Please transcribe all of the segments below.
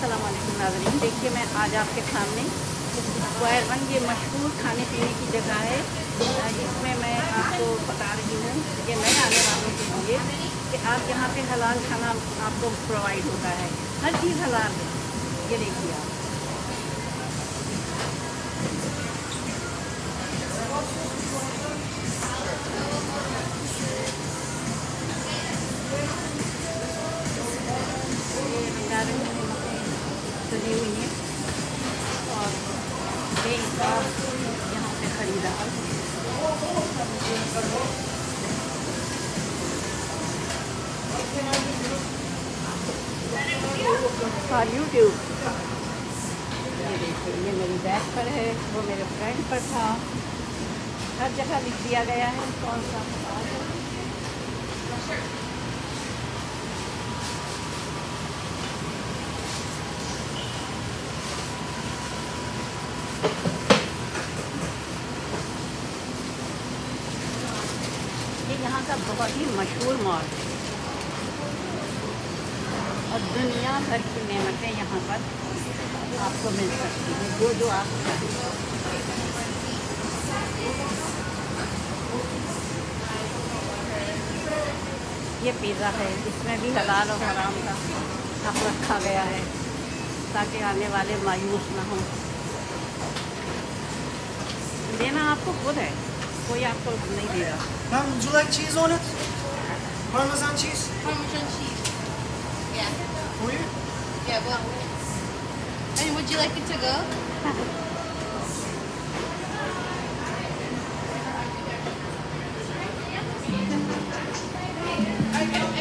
अस्सलाम वालेकुम नाज़रीन। देखिए मैं आज आपके सामने स्क्वायर वन ये मशहूर खाने पीने की जगह है, जिसमें मैं आपको बता रही हूँ कि नए आने वालों के लिए कि आप यहाँ पे हलाल खाना आपको प्रोवाइड होता है, हर चीज़ हलाल है। ये देखिए आप सजी हुई है और बेहिसाब यहाँ पे खरीदार फॉर यूट्यूब। ये देखिए ये मेरी बैग पर है, वो मेरे फ्रेंड पर था, हर जगह लिख दिया गया है कौन सा है। ये यहाँ का बहुत ही मशहूर मॉल है और दुनिया भर की नेमतें यहाँ पर आपको मिल सकती हैं, जो आप चाहें। ये पिज़्ज़ा है, इसमें भी हलाल और हराम का हक रखा गया है ताकि आने वाले मायूस ना हों। देना आपको खुद है, कोई आपको नहीं दे रहा। Ma'am, would you like cheese on it? Parmesan cheese? Parmesan cheese. Yeah. For you? Yeah, well. And would you like it to go?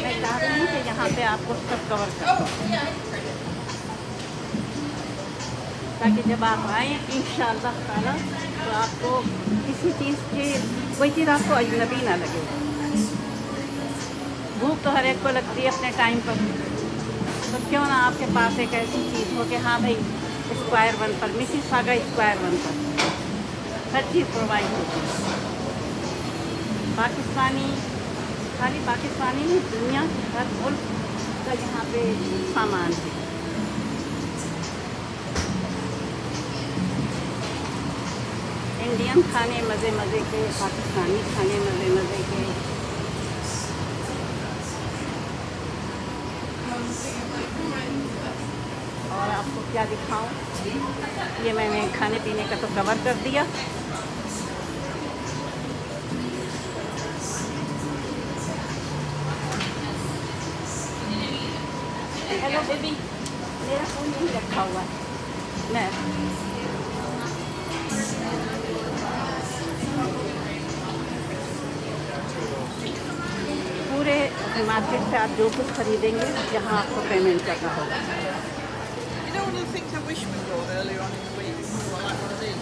मैं चाह रही हूँ कि यहाँ पे आपको सब कवर कर दूँ ताकि जब आप आएँ इंशाअल्लाह ताला तो आपको किसी चीज़ की कोई चीज़ आपको अजनबी ना लगे। भूख तो हर एक को लगती है अपने टाइम पर, तो क्यों ना आपके पास एक ऐसी चीज़ हो कि हाँ भाई स्क्वायर वन पर, मिसिसागा स्क्वायर वन पर हर चीज़ प्रोवाइड होती है। पाकिस्तानी, खाली पाकिस्तानी नहीं, दुनिया के हर मुल्क का यहाँ पे सामान है। इंडियन खाने मज़े मज़े के, पाकिस्तानी खाने मज़े मज़े के। और आपको क्या दिखाऊं, ये मैंने खाने पीने का तो कवर कर दिया। हेलो बेबी, मेरा फ़ोन नहीं रखा हुआ है मैं। पूरे मार्केट से आप जो कुछ खरीदेंगे यहाँ आपको पेमेंट करना होगा। You know one of the things I wish we brought earlier on in the week? Well, like one of these.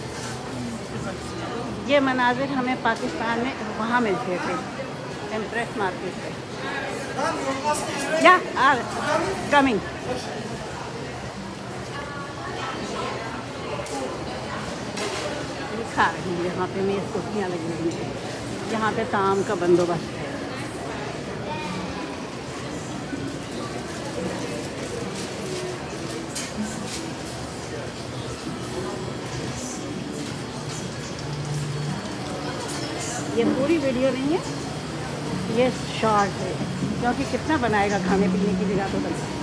ये मनाजिर हमें पाकिस्तान में वहाँ मिलते थे, एम्प्रेस मार्केट पे। Ma'am, your pasta is ready. या कमिंग। खा रही हूँ यहाँ पे मेज़ कुर्सियाँ लगी हुई हैं, यहाँ पे ताम का बंदोबस्त है। ये पूरी वीडियो नहीं है, ये शॉर्ट है, क्योंकि कितना बनाएगा खाने पीने की जगह तो लगता है।